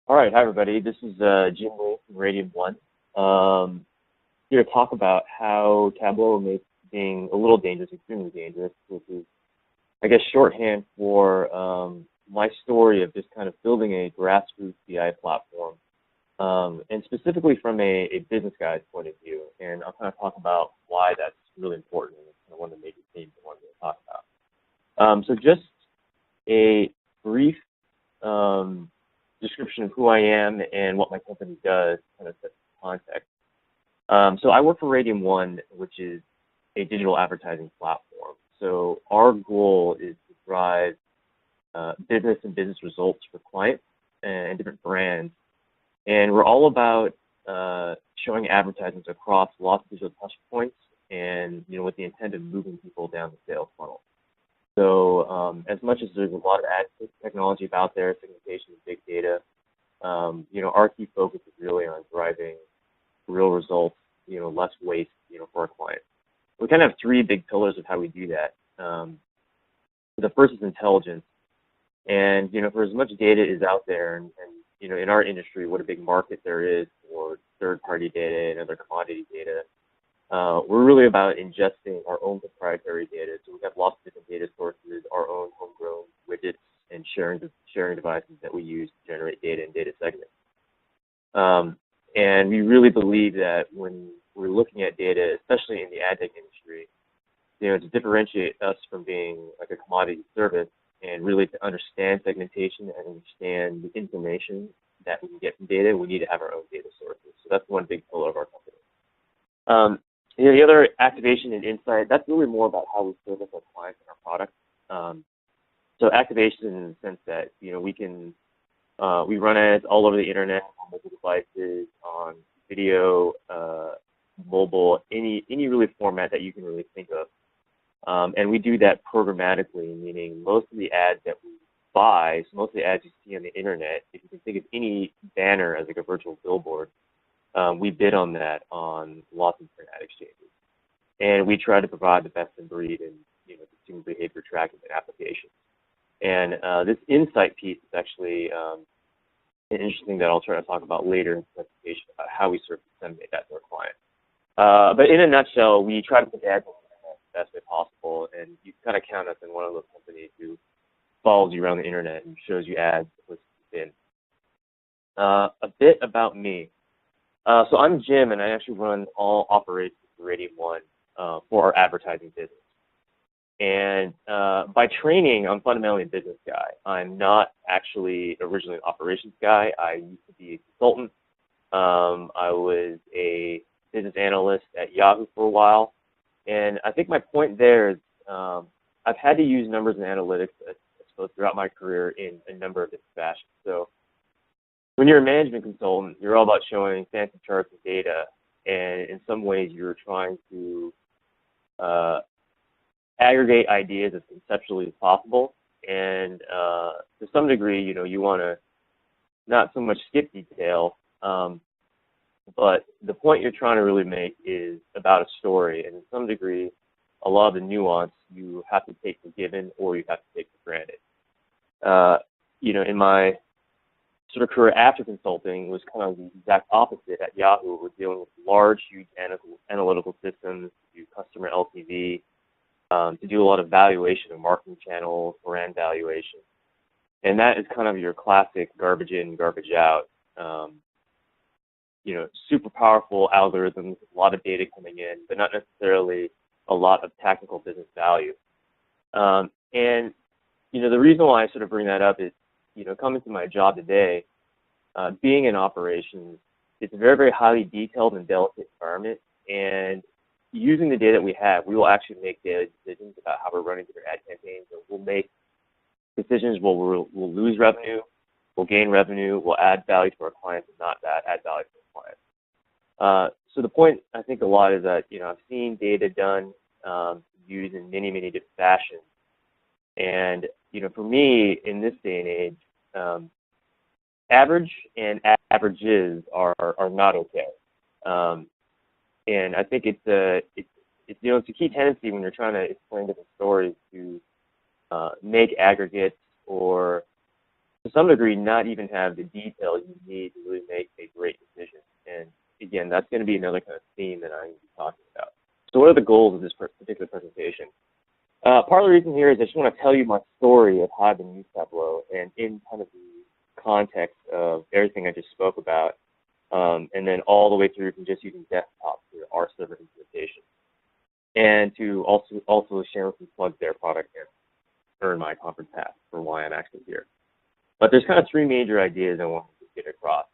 All right, hi everybody. This is Jim Lee from RadiumOne. Here to talk about how Tableau makes being a little dangerous extremely dangerous, which is, I guess, shorthand for my story of just kind of building a grassroots BI platform, and specifically from a business guy's point of view. And I'll kind of talk about why that's really important, and it's kind of one of the major themes I wanted to talk about. So just a brief description of who I am and what my company does, kind of set the context. So I work for RadiumOne, which is a digital advertising platform. So our goal is to drive business and business results for clients and different brands. And we're all about showing advertisements across lots of digital touch points and, with the intent of moving people down the sales funnel. So as much as there's a lot of ad technology out there, segmentation, big data, our key focus is really on driving real results, less waste, for our clients. We kind of have three big pillars of how we do that. The first is intelligence. And, for as much data is out there and in our industry, what a big market there is for third-party data and other commodity data, we're really about ingesting our own proprietary data. So we have lots of different data sources, our own homegrown widgets, and sharing devices that we use to generate data and data segments. And we really believe that when we're looking at data, especially in the ad tech industry, to differentiate us from being like a commodity service and really to understand segmentation and understand the information that we can get from data, we need to have our own data sources. So that's one big pillar of our company. The other, activation and insight, that's really more about how we service our clients and our products. So activation in the sense that, we run ads all over the internet, on mobile devices, on video, mobile, any really format that you can really think of. And we do that programmatically, meaning most of the ads that we buy, so most of the ads you see on the internet, if you can think of any banner as like a virtual billboard, we bid on that on lots of different ad exchanges. And we try to provide the best in breed in consumer behavior tracking and applications. And this insight piece is actually an interesting that I'll try to talk about later in the presentation about how we sort of disseminate that to our clients. But in a nutshell, we try to put ads on the internet the best way possible, and you kind of count us in one of those companies who follows you around the internet and shows you ads to listen in. A bit about me. So I'm Jim, and I actually run all operations for RadiumOne for our advertising business. And by training, I'm fundamentally a business guy. I'm not actually originally an operations guy. I used to be a consultant. I was a business analyst at Yahoo for a while. And I think my point there is I've had to use numbers and analytics, I suppose, throughout my career in a number of different fashions. So when you're a management consultant, you're all about showing fancy charts and data. And in some ways, you're trying to aggregate ideas as conceptually as possible. And to some degree, you want to not so much skip detail, but the point you're trying to really make is about a story. And to some degree, a lot of the nuance you have to take for given or you have to take for granted. In my sort of career after consulting was kind of the exact opposite at Yahoo. We're dealing with large, huge analytical systems to do customer LTV, to do a lot of valuation of marketing channels, brand valuation. And that is kind of your classic garbage in, garbage out, super powerful algorithms, a lot of data coming in, but not necessarily a lot of tactical business value. And the reason why I sort of bring that up is, coming to my job today, being in operations, it's a very, very highly detailed and delicate environment. And using the data that we have, we will actually make daily decisions about how we're running different ad campaigns. And we'll make decisions where we'll lose revenue, we'll gain revenue, we'll add value to our clients and not add value to our clients. So the point, I think, a lot is that, I've seen data done, used in many, many different fashions. And, for me, in this day and age, average and averages are not okay. And I think it's a key tendency when you're trying to explain different stories to make aggregates or some degree, not even have the detail you need to really make a great decision. And again, that's going to be another kind of theme that I'm going to be talking about. So what are the goals of this particular presentation? Part of the reason here is I just want to tell you my story of how I've been using Tableau and in kind of the context of everything I just spoke about, and then all the way through from just using desktop to our server implementation. And to also share some plugs their product and earn my conference pass for why I'm actually here. But there's kind of three major ideas I want to get across.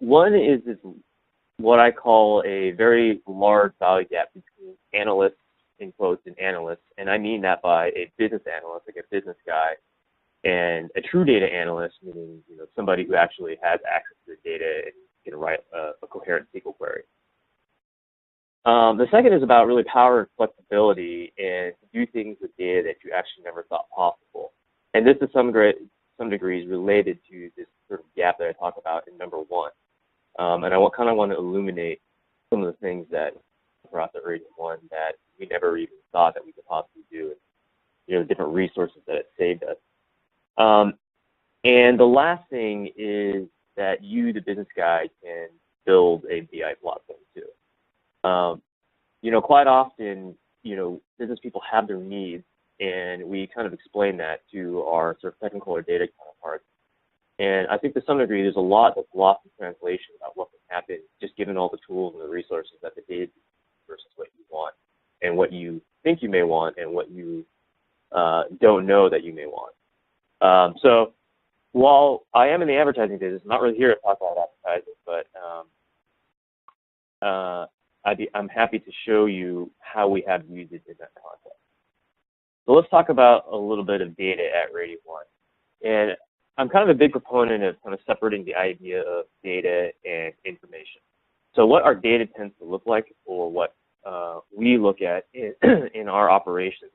One is this, what I call a very large value gap between analysts, in quotes, and analysts. And I mean that by a business analyst, like a business guy, and a true data analyst, meaning somebody who actually has access to the data and can write a coherent SQL query. The second is about really power and flexibility and to do things with data that you actually never thought possible. And this is some degrees related to this sort of gap that I talk about in number one. And I kind of want to illuminate some of the things that across at RadiumOne that we never even thought that we could possibly do, and different resources that it saved us. And the last thing is that you, the business guy, can build a BI platform too. Quite often, business people have their needs, and we kind of explain that to our sort of technical or data counterparts. And I think to some degree, there's a lot that's lost in translation about what can happen, just given all the tools and the resources that the data versus what you want, and what you think you may want, and what you don't know that you may want. So while I am in the advertising business, I'm not really here to talk about advertising, but I'm happy to show you how we have used it in that context. So let's talk about a little bit of data at RadiumOne. And I'm kind of a big proponent of kind of separating the idea of data and information. So what our data tends to look like, or what we look at in our operations.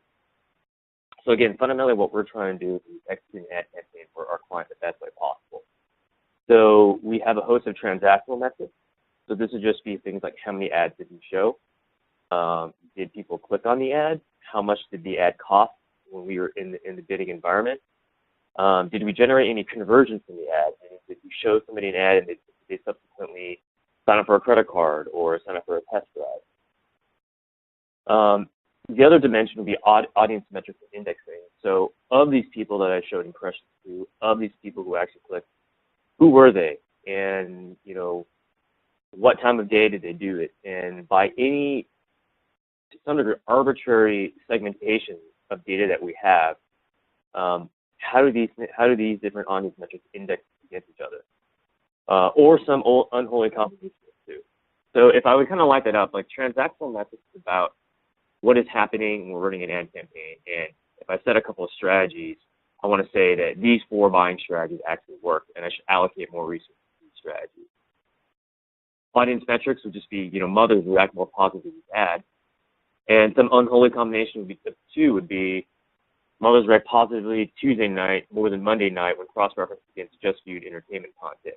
So again, fundamentally what we're trying to do is execute an ad campaign for our client the best way possible. So we have a host of transactional metrics. So this would just be things like how many ads did we show? Did people click on the ad? How much did the ad cost when we were in the bidding environment? Did we generate any conversions from the ad? And did we show somebody an ad and they subsequently sign up for a credit card or sign up for a test drive? The other dimension would be audience metrics and indexing. So of these people that I showed impressions to, of these people who actually clicked, who were they? And what time of day did they do it? And by any, to some degree, arbitrary segmentation of data that we have, how do these different audience metrics index against each other? Or some unholy combinations too. So if I would kind of light that up, like transactional metrics is about what is happening when we're running an ad campaign. And if I set a couple of strategies, I want to say that these 4 buying strategies actually work, and I should allocate more resources to these strategies. Audience metrics would just be, mothers react more positively to this ad. And some unholy combination would be, two would be, mothers react positively Tuesday night more than Monday night when cross-referenced against just viewed entertainment content.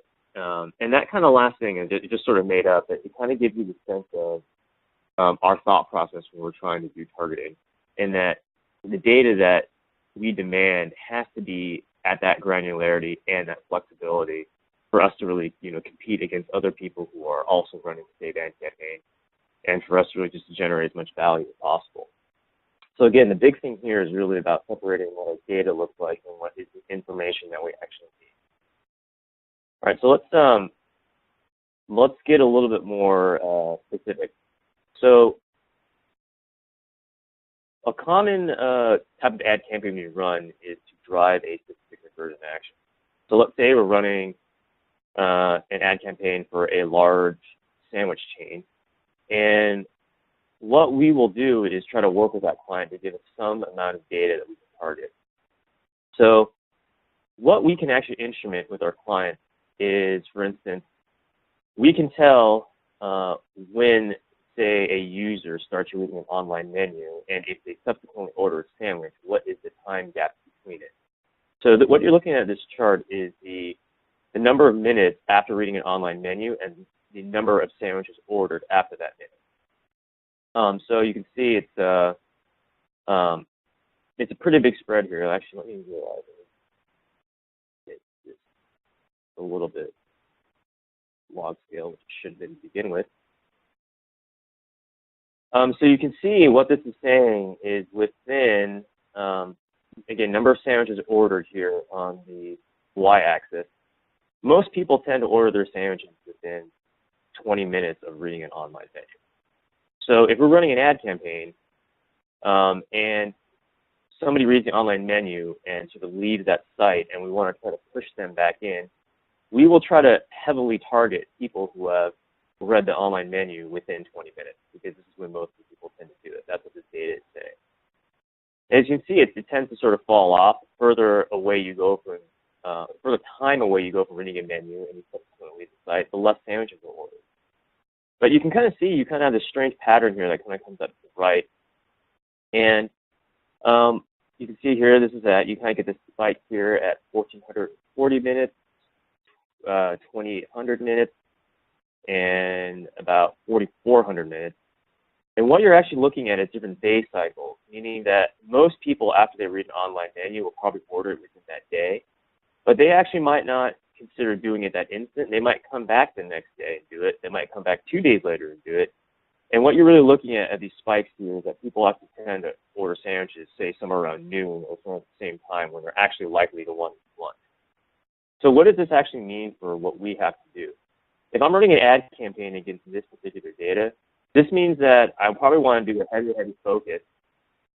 And that kind of last thing, it just sort of made up, it kind of gives you the sense of our thought process when we're trying to do targeting, and that the data that we demand has to be at that granularity and that flexibility for us to really, compete against other people who are also running the same ad campaign, and for us to really just generate as much value as possible. So again, the big thing here is really about separating what our data looks like and what is the information that we actually need. All right, so let's get a little bit more specific. So a common type of ad campaign we run is to drive a specific conversion action. So let's say we're running an ad campaign for a large sandwich chain, and what we will do is try to work with that client to give us some amount of data that we can target. So what we can actually instrument with our clients is, for instance, we can tell when, say, a user starts reading an online menu, and if they subsequently order a sandwich, what is the time gap between it? So what you're looking at in this chart is the number of minutes after reading an online menu and the number of sandwiches ordered after that minute. So you can see it's a pretty big spread here. Actually, let me realize it. a little bit log scale, which it should have been to begin with. So you can see what this is saying is within, again, number of sandwiches ordered here on the y-axis. Most people tend to order their sandwiches within 20 minutes of reading an online menu. So if we're running an ad campaign and somebody reads the online menu and sort of leaves that site and we want to try to push them back in, we will try to heavily target people who have read the online menu within 20 minutes, because this is when most people tend to do it. That's what this data is saying. As you can see, it tends to sort of fall off further away you go from, further time away you go from reading a menu and you subsequently leave the site, the less sandwiches are ordered. But you can kind of see, you kind of have this strange pattern here that kind of comes up to the right. And you can see here, this is at, you kind of get this spike here at 1,440 minutes, 2,800 minutes, and about 4,400 minutes. And what you're actually looking at is different day cycles, meaning that most people, after they read an online menu, will probably order it within that day. But they actually might not consider doing it that instant. They might come back the next day and do it. They might come back 2 days later and do it. And what you're really looking at these spikes here is that people have to tend to order sandwiches, say, somewhere around noon or somewhere at the same time when they're actually likely to want lunch. So what does this actually mean for what we have to do? If I'm running an ad campaign against this particular data, this means that I probably want to do a heavy focus,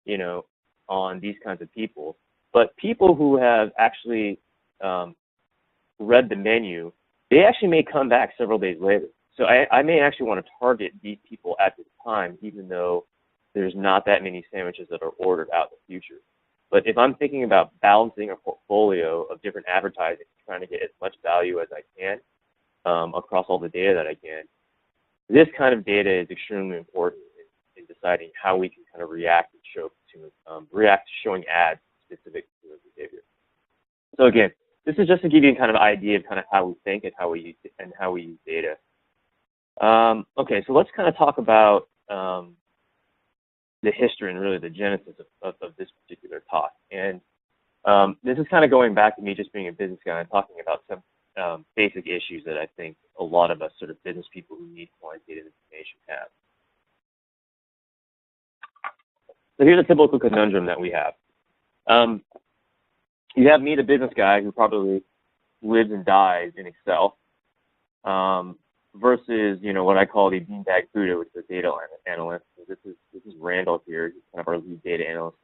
you know, on these kinds of people. But people who have actually read the menu, they actually may come back several days later. So I may actually want to target these people at this time, even though there's not that many sandwiches that are ordered out in the future. But if I'm thinking about balancing a portfolio of different advertising, trying to get as much value as I can across all the data that I can, this kind of data is extremely important in deciding how we can kind of react and show react to showing ads specific to the behavior. So again, this is just to give you kind of an idea of kind of how we think and how we use data. Okay, so let's kind of talk about the history and really the genesis of this particular talk. And this is kind of going back to me just being a business guy and talking about some basic issues that I think a lot of us sort of business people who need quantitative information have. So here's a typical conundrum that we have. You have me, the business guy, who probably lives and dies in Excel, versus, you know, what I call the beanbag Buddha, which is a data analyst. So this is Randall here. He's kind of our lead data analyst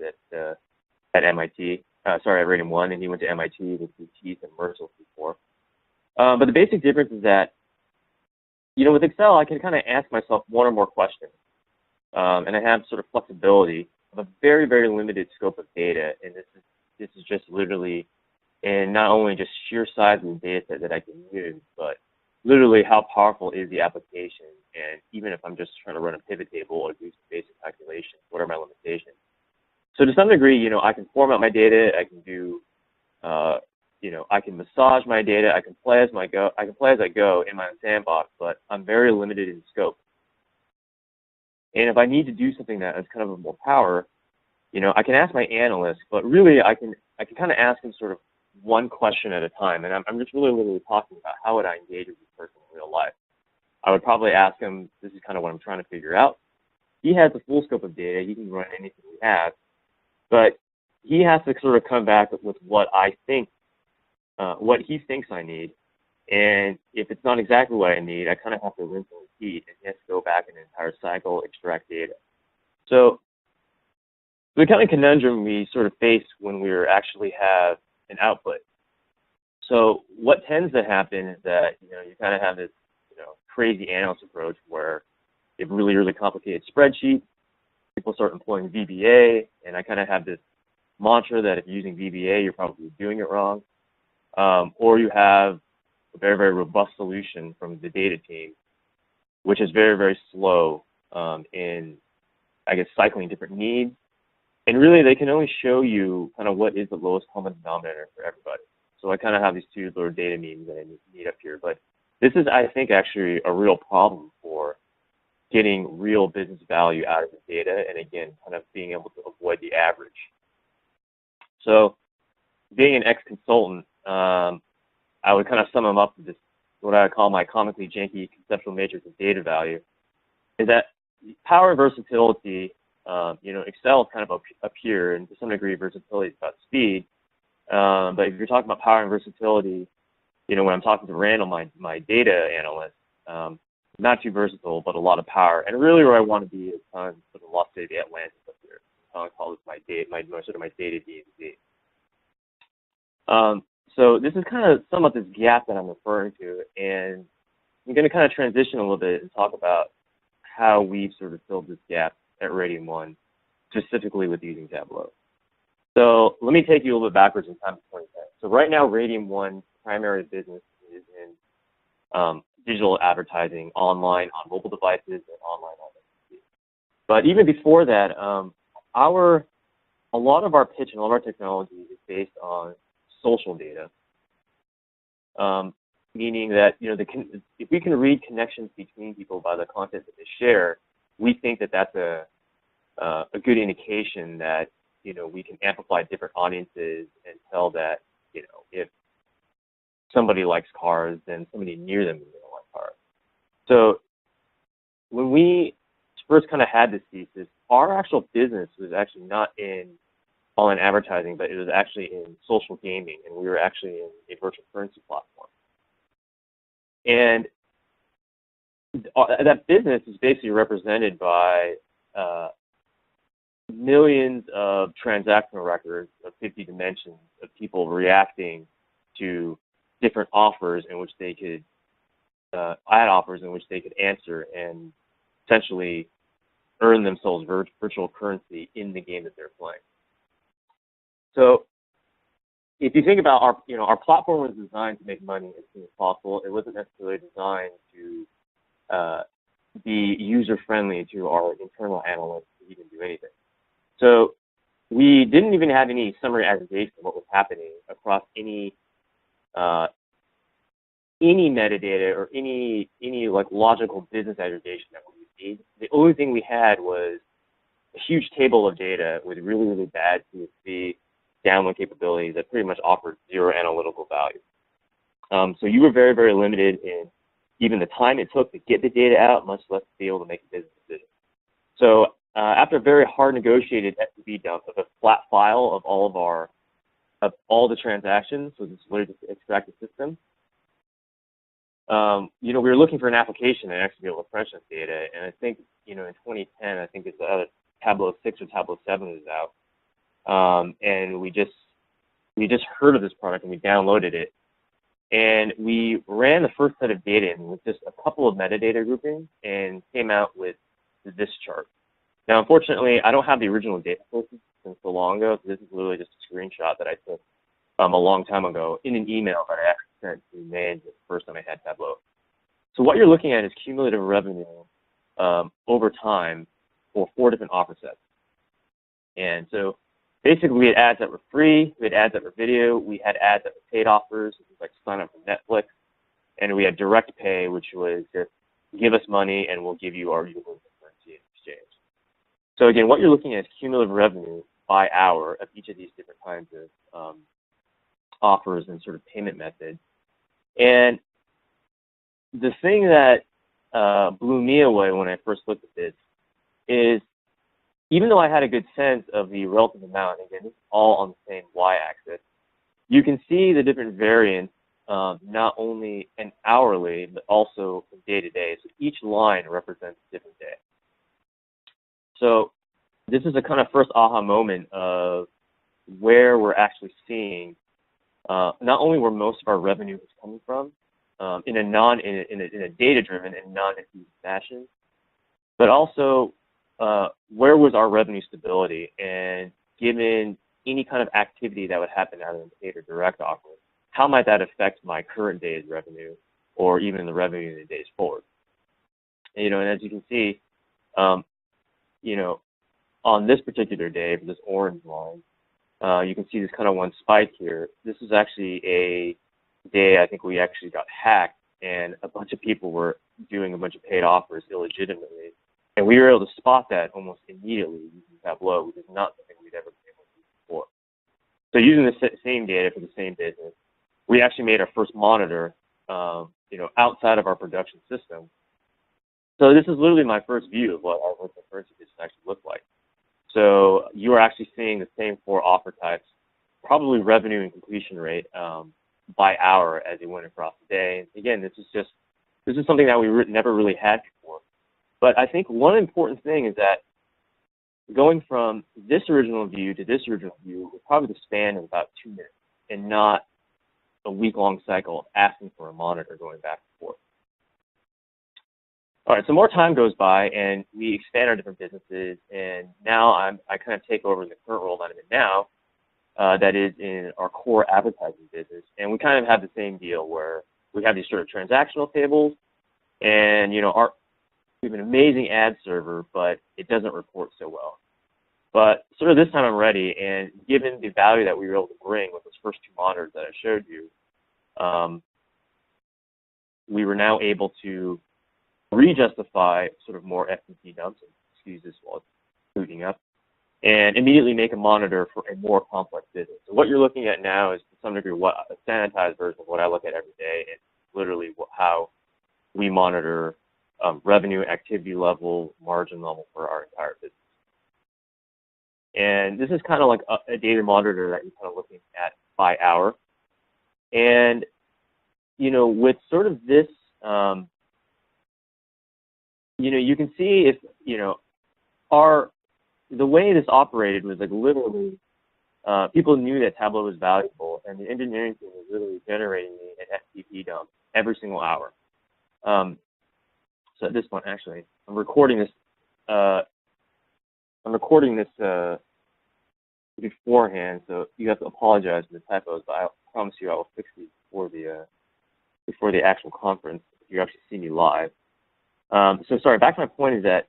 at MIT. Sorry, at RadiumOne, and he went to MIT with his teeth and Mercer before. But the basic difference is that, you know, with Excel, I can kind of ask myself one or more questions, and I have sort of flexibility of a very, very limited scope of data, and this is just literally, and not only just sheer size of the data set that I can use, but literally how powerful is the application, and even if I'm just trying to run a pivot table or do some basic calculations, what are my limitations? So to some degree, you know, I can format my data, I can do, you know, I can massage my data, I can play as I go in my sandbox, but I'm very limited in scope. And if I need to do something that has kind of more power, you know, I can ask my analyst, but really I can kind of ask him sort of one question at a time. And I'm just really talking about how would I engage with this person in real life. I would probably ask him, this is kind of what I'm trying to figure out. He has the full scope of data, he can run anything he has, but he has to sort of come back with what I think, what he thinks I need. And if it's not exactly what I need, I kind of have to rinse and repeat, and he has to go back an entire cycle, extract data. So the kind of conundrum we sort of face when we actually have an output. So what tends to happen is that, you know, you kind of have this, you know, crazy analyst approach where you have really complicated spreadsheets. People start employing VBA, and I kind of have this mantra that if you're using VBA, you're probably doing it wrong. Or you have a very robust solution from the data team, which is very slow in, I guess, cycling different needs. And really, they can only show you kind of what is the lowest common denominator for everybody. So I kind of have these two little data meetings that I need up here. But this is, I think, actually a real problem for getting real business value out of the data, and again, kind of being able to avoid the average. So being an ex-consultant, I I would kind of sum them up with this, what I call my comically janky conceptual matrix of data value, is that power and versatility, Excel is kind of up here, and to some degree versatility is about speed. But if you're talking about power and versatility, when I'm talking to Randall, my data analyst, not too versatile, but a lot of power. And really where I want to be is kind of sort of Lost City Atlantis up here. I call this my data D&D. So this is kind of some of this gap that I'm referring to, and I'm going to kind of transition a little bit and talk about how we've sort of filled this gap at RadiumOne, specifically with using Tableau. So let me take you a little bit backwards in time to 2010. So right now, RadiumOne's primary business is in digital advertising online on mobile devices and online on the PC. But even before that, a lot of our pitch and all of our technology is based on social data, meaning that if we can read connections between people by the content that they share, we think that that's a good indication that we can amplify different audiences and tell that if somebody likes cars, then somebody near them is going to like cars. So when we first kind of had this thesis, our actual business was actually not in online advertising, but it was actually in social gaming, and we were actually in a virtual currency platform. And that business is basically represented by millions of transactional records of 50 dimensions of people reacting to different offers in which they could ad offers in which they could answer and essentially earn themselves virtual currency in the game that they're playing. So if you think about our platform was designed to make money as soon as possible. It wasn't necessarily designed to be user-friendly to our internal analysts to even do anything. So we didn't even have any summary aggregation of what was happening across any metadata or any like logical business aggregation that we need. The only thing we had was a huge table of data with really, really bad CSV download capabilities that pretty much offered zero analytical value. So you were very, very limited in even the time it took to get the data out, much less to be able to make a business decision. So after a very hard negotiated STB dump of a flat file of all the transactions, so this is literally just to extract the system, we were looking for an application and actually be able to crunch this data. And I think, in 2010, I think it's Tableau 6 or Tableau 7 is out. And we just heard of this product and we downloaded it. And we ran the first set of data in with just a couple of metadata groupings and came out with this chart. Now, unfortunately, I don't have the original data sources since so long ago. So this is literally just a screenshot that I took a long time ago in an email that I actually sent to manage the first time I had Tableau. So what you're looking at is cumulative revenue over time for 4 different offer sets. And so basically, we had ads that were free, we had ads that were video, we had ads that were paid offers, like sign up for Netflix, and we had direct pay, which was just give us money and we'll give you our usable currency in exchange. So again, what you're looking at is cumulative revenue by hour of each of these different kinds of offers and sort of payment methods. And the thing that blew me away when I first looked at this is, even though I had a good sense of the relative amount, again, this is all on the same y-axis, you can see the different variants, not only an hourly, but also from day to day. So each line represents a different day. So this is a kind of first aha moment of where we're actually seeing not only where most of our revenue is coming from in a data-driven and non-infused fashion, but also where was our revenue stability, and given any kind of activity that would happen either in paid or direct offers, how might that affect my current day's revenue or even the revenue in the days forward? And as you can see, on this particular day, for this orange line, you can see this kind of one spike here. This is actually a day I think we actually got hacked, and a bunch of people were doing a bunch of paid offers illegitimately. And we were able to spot that almost immediately using Tableau, which is not something we'd ever been able to do before. So using the same data for the same business, we actually made our first monitor, outside of our production system. So this is literally my first view of what our virtual currency business actually looked like. So you are actually seeing the same 4 offer types, probably revenue and completion rate by hour as it went across the day. Again, this is something that we never really had before. But I think one important thing is that going from this original view to this original view was probably the span of about 2 minutes, and not a week-long cycle of asking for a monitor going back and forth. All right, so more time goes by, and we expand our different businesses, and now I kind of take over the current role that I'm in now, that is in our core advertising business, and we kind of have the same deal where we have these sort of transactional tables, and we have an amazing ad server, but it doesn't report so well. But sort of this time I'm ready, and given the value that we were able to bring with those first 2 monitors that I showed you, we were now able to re-justify sort of more FTP dumps, excuse this while it's booting up, and immediately make a monitor for a more complex business. So what you're looking at now is, to some degree, a sanitized version of what I look at every day, and literally how we monitor revenue, activity level, margin level for our entire business. And this is kind of like a data monitor that you're kind of looking at by hour. And, with sort of this, you can see if, the way this operated was like literally, people knew that Tableau was valuable, and the engineering team was literally generating me an FTP dump every single hour. So at this point, actually, I'm recording this beforehand, so you have to apologize for the typos, but I promise you I will fix these before the actual conference, if you actually see me live. So sorry, back to my point is that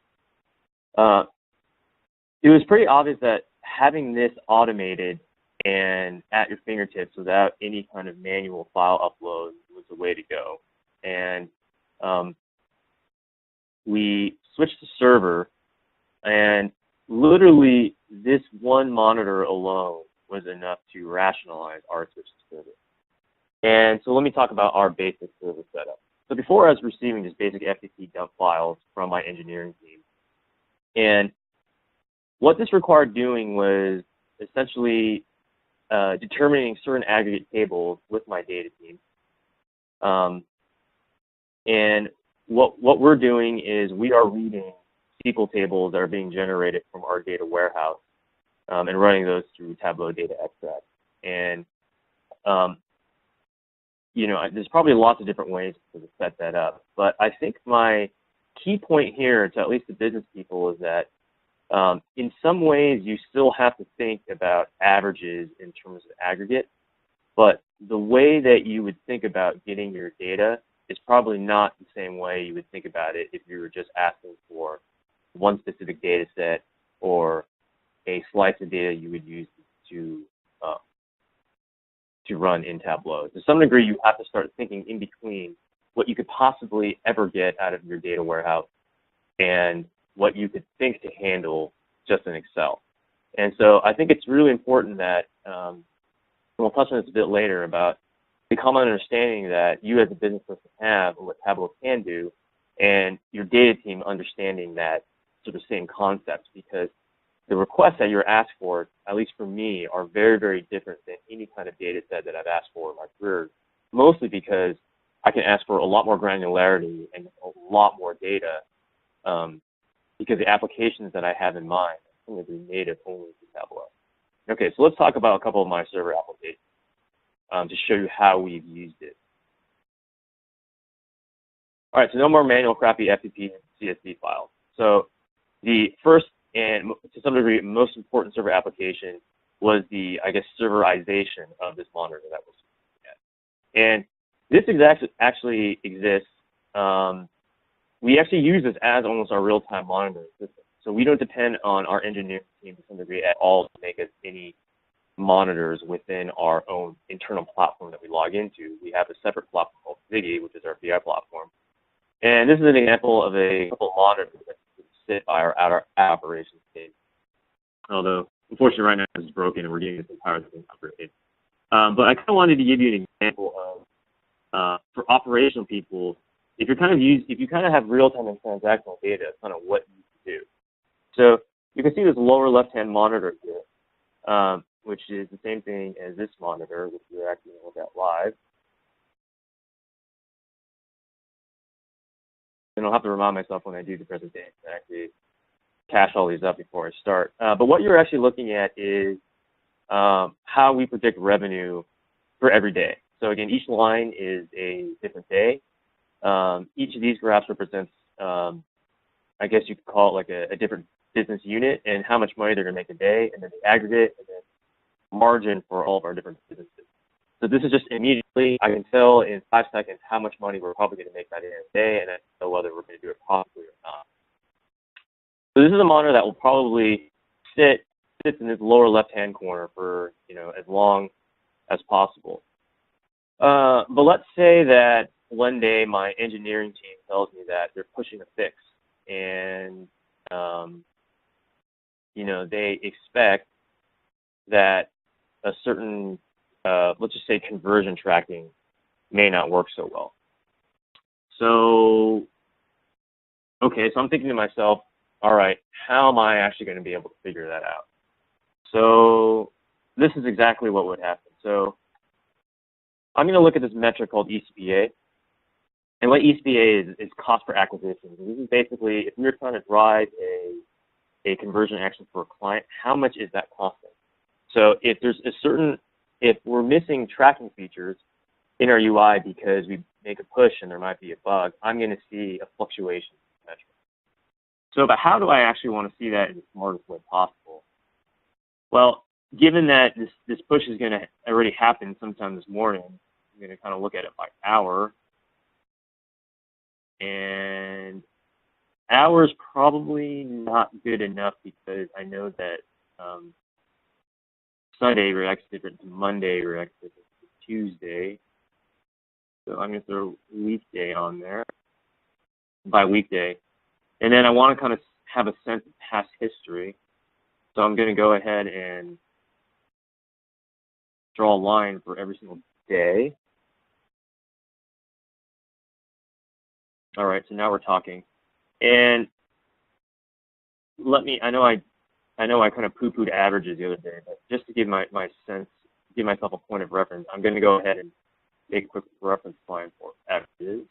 it was pretty obvious that having this automated and at your fingertips without any kind of manual file upload was the way to go. And we switched to server, and literally this one monitor alone was enough to rationalize our switch to server. And so let me talk about our basic server setup. So before I was receiving just basic FTP dump files from my engineering team. And what this required doing was essentially determining certain aggregate tables with my data team. And what we're doing is we are reading SQL tables that are being generated from our data warehouse and running those through Tableau data extract. And there's probably lots of different ways to set that up. But I think my key point here to at least the business people is that in some ways you still have to think about averages in terms of aggregate, but the way that you would think about getting your data is probably not the same way you would think about it if you were just asking for one specific data set or a slice of data you would use to run in Tableau. To some degree, you have to start thinking in between what you could possibly ever get out of your data warehouse and what you could think to handle just in Excel. And so I think it's really important that, and we'll touch on this a bit later, about the common understanding that you as a business person have of what Tableau can do, and your data team understanding that sort of same concept, because the requests that you're asked for, at least for me, are very, very different than any kind of data set that I've asked for in my career, mostly because I can ask for a lot more granularity and a lot more data because the applications that I have in mind are going to be native only to Tableau. Okay, so let's talk about a couple of my server applications to show you how we've used it. All right, so no more manual crappy FTP and CSV files. So the first and to some degree most important server application was the, I guess, serverization of this monitor that we're looking at. And this actually exists. We actually use this as almost our real-time monitoring system. So we don't depend on our engineering team to some degree at all to make us any monitors within our own internal platform that we log into. We have a separate platform called Ziggy, which is our BI platform. And this is an example of a couple of monitors that sit by our operations team. Although, unfortunately, right now this is broken and we're getting this entire thing upgraded. But I kind of wanted to give you an example of, for operational people, if you kind of have real-time and transactional data, kind of what you do. So you can see this lower left-hand monitor here, which is the same thing as this monitor, which we're actually going to look at live. And I'll have to remind myself when I do the presentation to actually cache all these up before I start. But what you're actually looking at is how we predict revenue for every day. So again, each line is a different day. Each of these graphs represents, I guess you could call it like a different business unit and how much money they're going to make a day, and then the aggregate, and then margin for all of our different businesses. So this is just immediately, I can tell in 5 seconds how much money we're probably going to make by the end of the day, and I know whether we're going to do it profitably or not. So this is a monitor that will probably sits in this lower left-hand corner for, as long as possible. But let's say that one day my engineering team tells me that they're pushing a fix, and they expect that a certain, let's just say, conversion tracking may not work so well. So, okay, so I'm thinking to myself, all right, how am I actually going to be able to figure that out? So this is exactly what would happen. So I'm going to look at this metric called eCPA. And what eCPA is cost per acquisition. And this is basically, if you're trying to drive a conversion action for a client, how much is that costing? So if there's if we're missing tracking features in our UI because we make a push and there might be a bug, I'm going to see a fluctuation in the metric. So, but how do I actually want to see that in the smartest way possible? Well, given that this push is going to already happen sometime this morning, I'm going to kind of look at it by hour. And hour is probably not good enough because I know that Sunday reacts different to Monday, reacts different to Tuesday. So I'm going to throw weekday on there, by weekday. And then I want to kind of have a sense of past history. So I'm going to go ahead and draw a line for every single day. All right, so now we're talking. And I know I kind of poo-pooed averages the other day, but just to give my sense, give myself a point of reference, I'm going to go ahead and take a quick reference line for averages.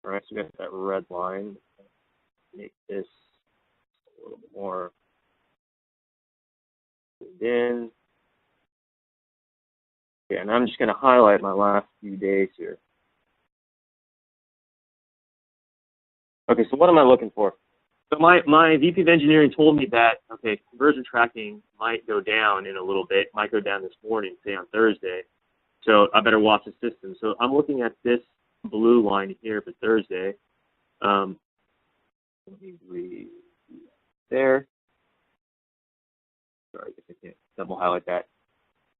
All right, so we got that red line. Make this a little bit more in. Okay, and I'm just going to highlight my last few days here. Okay, so what am I looking for? So my VP of engineering told me that, okay, conversion tracking might go down in a little bit, might go down this morning, say on Thursday. So I better watch the system. So I'm looking at this blue line here for Thursday. Let me read there. Sorry, I can't double highlight that.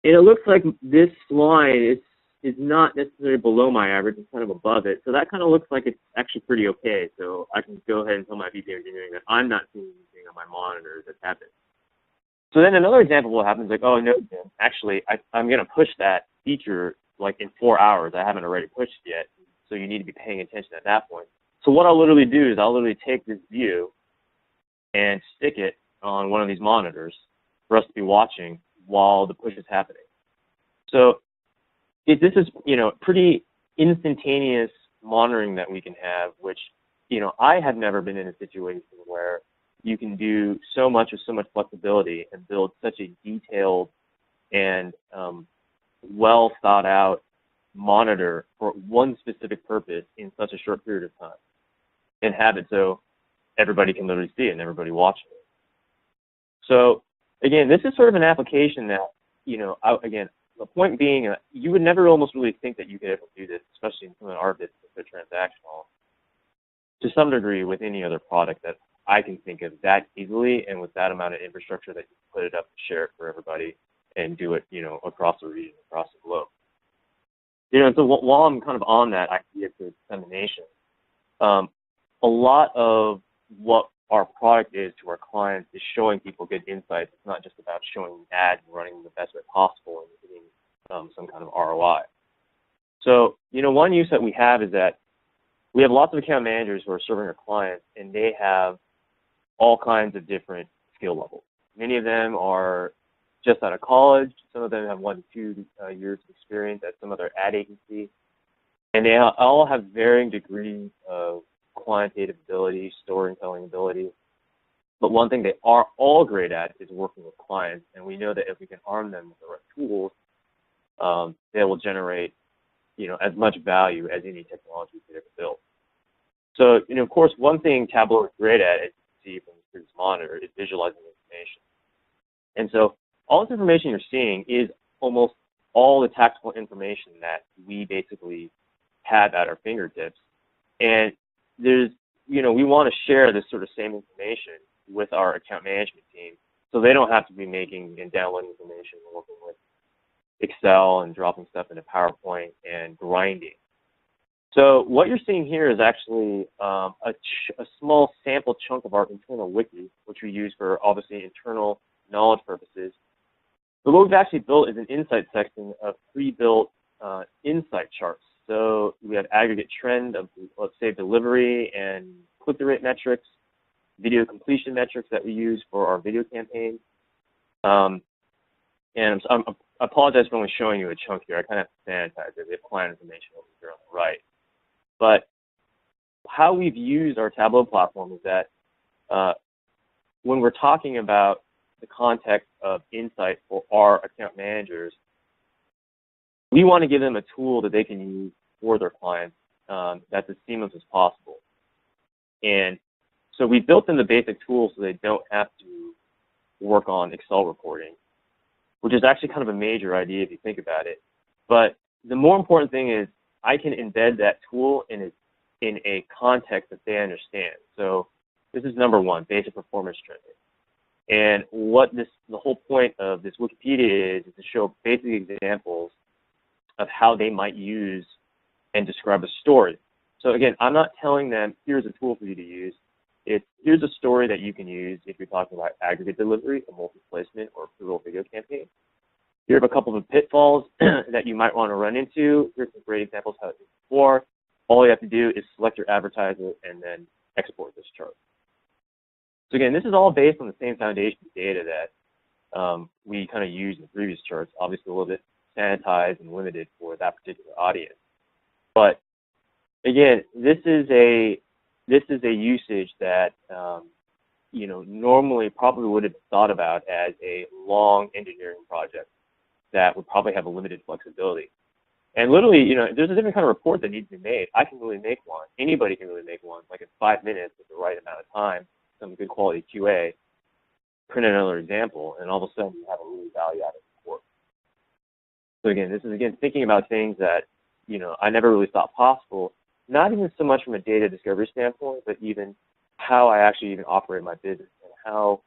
And it looks like this line is not necessarily below my average, it's kind of above it. So that kind of looks like it's actually pretty okay. So I can go ahead and tell my VP of engineering that I'm not seeing anything on my monitor that's happened. So then another example will happen is like, oh no, Jim, actually I'm going to push that feature like in 4 hours. I haven't already pushed it yet. So you need to be paying attention at that point. So what I'll literally do is I'll literally take this view and stick it on one of these monitors for us to be watching while the push is happening. So this is, pretty instantaneous monitoring that we can have, which, I have never been in a situation where you can do so much with so much flexibility and build such a detailed and well thought out monitor for one specific purpose in such a short period of time and have it so everybody can literally see it and everybody watching it. So again, this is sort of an application that, again, the point being, you would never almost really think that you could ever do this, especially in some of our business that are transactional, to some degree with any other product that I can think of that easily and with that amount of infrastructure that you can put it up and share it for everybody and do it, across the region, across the globe. So while I'm kind of on that idea of dissemination, a lot of what our product is to our clients is showing people good insights. It's not just about showing ads and running them the best way possible and getting some kind of ROI. So, one use that we have is that we have lots of account managers who are serving our clients, and they have all kinds of different skill levels. Many of them are just out of college. Some of them have 1 to 2 years of experience at some other ad agency. And they all have varying degrees of quantitative ability, storytelling ability. But one thing they are all great at is working with clients. And we know that if we can arm them with the right tools, they will generate, as much value as any technology we could ever build. So, of course, one thing Tableau is great at, as you can see from the previous monitor, is visualizing information. And so all this information you're seeing is almost all the tactical information that we basically have at our fingertips. And there's, we want to share this sort of same information with our account management team so they don't have to be making and downloading information and working with Excel and dropping stuff into PowerPoint and grinding. So what you're seeing here is actually a small sample chunk of our internal wiki, which we use for obviously internal knowledge purposes. But what we've actually built is an insight section of pre-built insight charts. So we have aggregate trend of, let's say, delivery and click-through rate metrics, video completion metrics that we use for our video campaigns. And I apologize for only showing you a chunk here. I kind of have to sanitize it. We have client information over here on the right. But how we've used our Tableau platform is that when we're talking about the context of insight for our account managers, we want to give them a tool that they can use for their clients that's as seamless as possible. And so we built in the basic tools so they don't have to work on Excel reporting, which is actually kind of a major idea if you think about it. But the more important thing is I can embed that tool in a context that they understand. So this is number one, basic performance trending. And what the whole point of this Wikipedia is to show basic examples of how they might use and describe a story. So again, I'm not telling them, here's a tool for you to use. It's, here's a story that you can use if you're talking about aggregate delivery, a multi-placement, or a pre-roll video campaign. Here are a couple of pitfalls that you might want to run into. Here's some great examples how to do it before. All you have to do is select your advertiser and then export this chart. So again, this is all based on the same foundation of data that we kind of used in the previous charts, obviously a little bit sanitized and limited for that particular audience. But again, this is a usage that normally probably would have thought about as a long engineering project that would probably have a limited flexibility. And literally, there's a different kind of report that needs to be made. I can really make one. Anybody can really make one, like in 5 minutes with the right amount of time, some good quality QA, print another example, and all of a sudden you have a really value-added report. So again, this is, thinking about things that, I never really thought possible, not even so much from a data discovery standpoint, but even how I actually even operate my business and how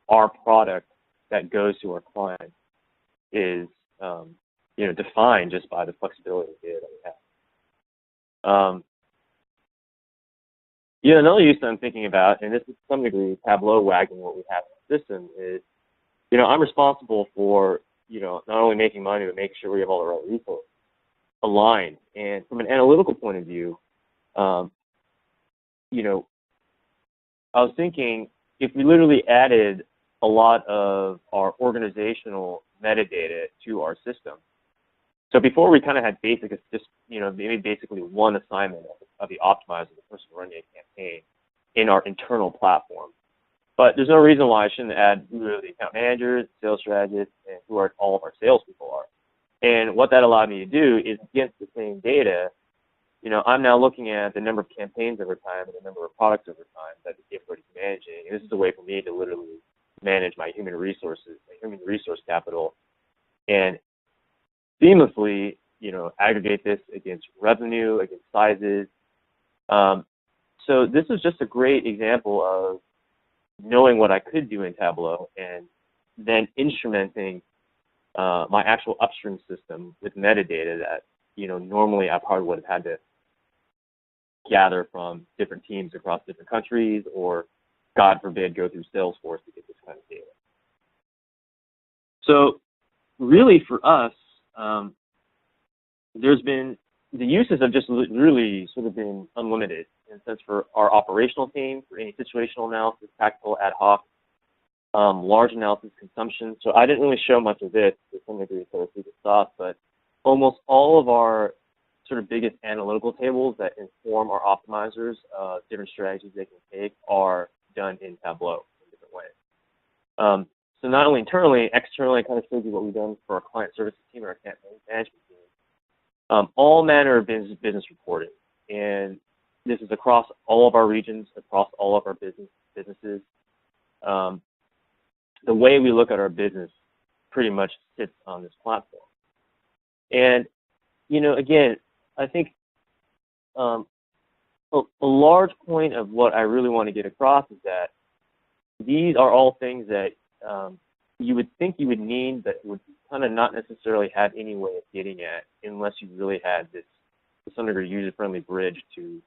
our product that goes to our clients is, defined just by the flexibility of data that we have. Another use that I'm thinking about, and this is to some degree Tableau wagging what we have in the system, is, I'm responsible for, not only making money, but making sure we have all the right resources aligned. And from an analytical point of view, I was thinking if we literally added a lot of our organizational metadata to our system. So before we kind of had basic, just, maybe basically one assignment of the optimizer, the person running a campaign in our internal platform. But there's no reason why I shouldn't add who are the account managers, sales strategists, and who all of our salespeople are. And what that allowed me to do is against the same data, I'm now looking at the number of campaigns over time and the number of products over time that everybody's managing. And this is a way for me to literally manage my human resources, my human resource capital, and seamlessly, aggregate this against revenue, against sizes. So this is just a great example of knowing what I could do in Tableau and then instrumenting my actual upstream system with metadata that, normally I probably would have had to gather from different teams across different countries or, God forbid, go through Salesforce to get this kind of data. So really for us, there's been, the uses have just really sort of been unlimited in a sense for our operational team, for any situational analysis, tactical, ad hoc, large analysis, consumption. So I didn't really show much of this to some degree, so it's secret sauce, but almost all of our sort of biggest analytical tables that inform our optimizers, different strategies they can take, are done in Tableau in different ways. So not only internally, externally, I kind of showed you what we've done for our client services team or our account management team. All manner of business reporting. And this is across all of our regions, across all of our businesses. The way we look at our business pretty much sits on this platform. And, you know, again, I think a large point of what I really want to get across is that these are all things that you would think you would need, but would kind of not necessarily have any way of getting at unless you really had this, to some degree, user-friendly bridge to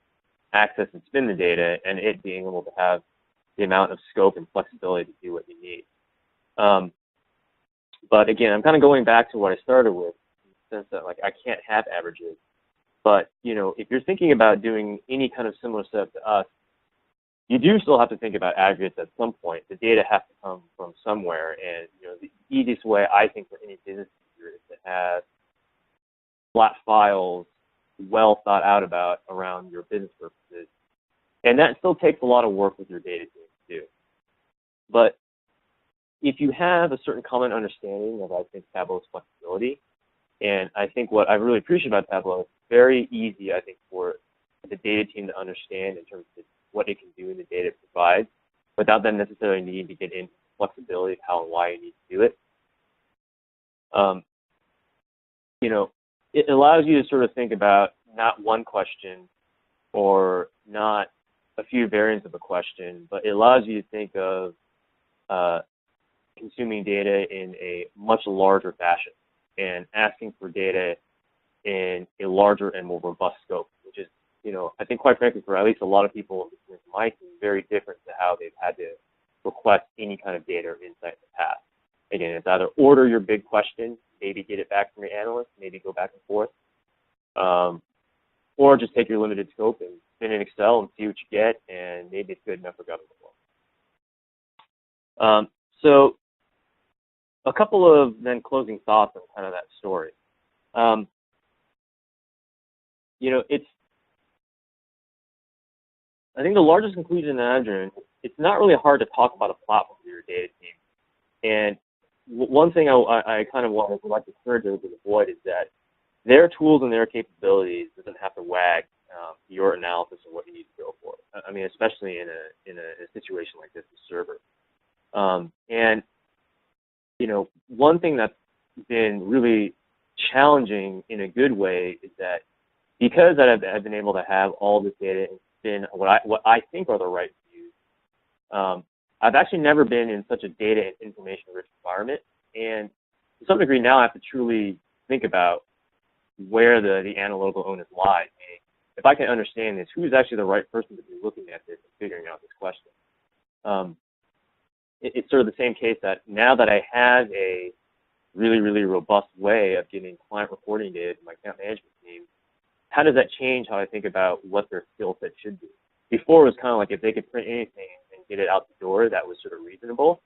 access and spin the data, and it being able to have the amount of scope and flexibility to do what you need. But again, I'm kind of going back to what I started with, in the sense that, like, I can't have averages. But, you know, if you're thinking about doing any kind of similar setup to us, you do still have to think about aggregates at some point. The data has to come from somewhere, and, you know, the easiest way, I think, for any business user is to have flat files well thought out about around your business purposes. And that still takes a lot of work with your data team to do. But if you have a certain common understanding of, I think, Tableau's flexibility, and I think what I really appreciate about Tableau, it's very easy, I think, for the data team to understand in terms of what it can do and the data it provides, without them necessarily needing to get into flexibility of how and why you need to do it. You know, it allows you to sort of think about not one question or not a few variants of a question, but it allows you to think of consuming data in a much larger fashion and asking for data in a larger and more robust scope, which is, you know, I think quite frankly for at least a lot of people in my team, very different to how they've had to request any kind of data or insight in the past. Again, it's either order your big question, maybe get it back from your analyst, maybe go back and forth, or just take your limited scope and spin in Excel and see what you get, and maybe it's good enough for government work. So a couple of then closing thoughts on kind of that story. You know, I think the largest conclusion that I've driven, it's not really hard to talk about a platform for your data team. And one thing I kind of would like to encourage everybody to avoid is that their tools and their capabilities doesn't have to wag your analysis of what you need to go for. I mean, especially in a situation like this with Server. And you know, one thing that's been really challenging in a good way is that because I've been able to have all this data and spin what I think are the right views, I've actually never been in such a data and information-rich environment. And to some degree now I have to truly think about where the analytical onus lies. Meaning, if I can understand this, who's actually the right person to be looking at this and figuring out this question? It's sort of the same case that now that I have a really, really robust way of getting client reporting data to my account management team, how does that change how I think about what their skill set should be? Before it was kind of like if they could print anything and get it out the door, that was sort of reasonable,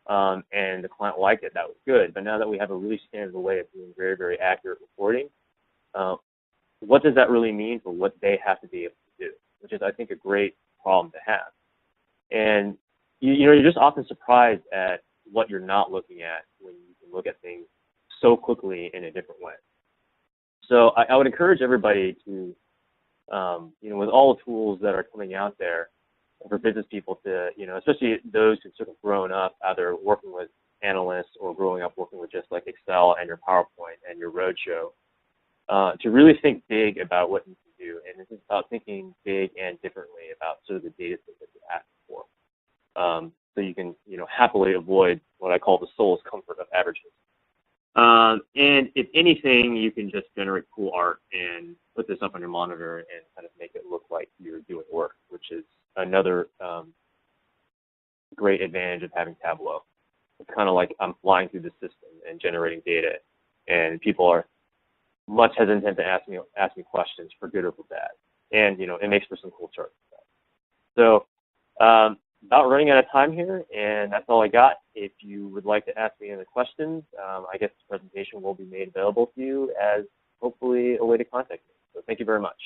and the client liked it, that was good. But now that we have a really standard way of doing very, very accurate reporting, what does that really mean for what they have to be able to do? Which is, I think, a great problem to have. And you know, you're just often surprised at what you're not looking at when you can look at things so quickly in a different way. So I would encourage everybody to, you know, with all the tools that are coming out there for business people to, you know, especially those who've sort of grown up either working with analysts or growing up working with just like Excel and your PowerPoint and your roadshow, to really think big about what you can do. And this is about thinking big and differently about sort of the data set that you're asking for. So you can, you know, happily avoid what I call the soul's comfort of averages. And if anything, you can just generate cool art and put this up on your monitor and kind of make it look like you're doing work, which is another great advantage of having Tableau. It's kind of like I'm flying through the system and generating data, and people are much hesitant to ask me questions for good or for bad. And it makes for some cool charts. So about running out of time here, and that's all I got. If you would like to ask me any questions, I guess this presentation will be made available to you as hopefully a way to contact me. So thank you very much.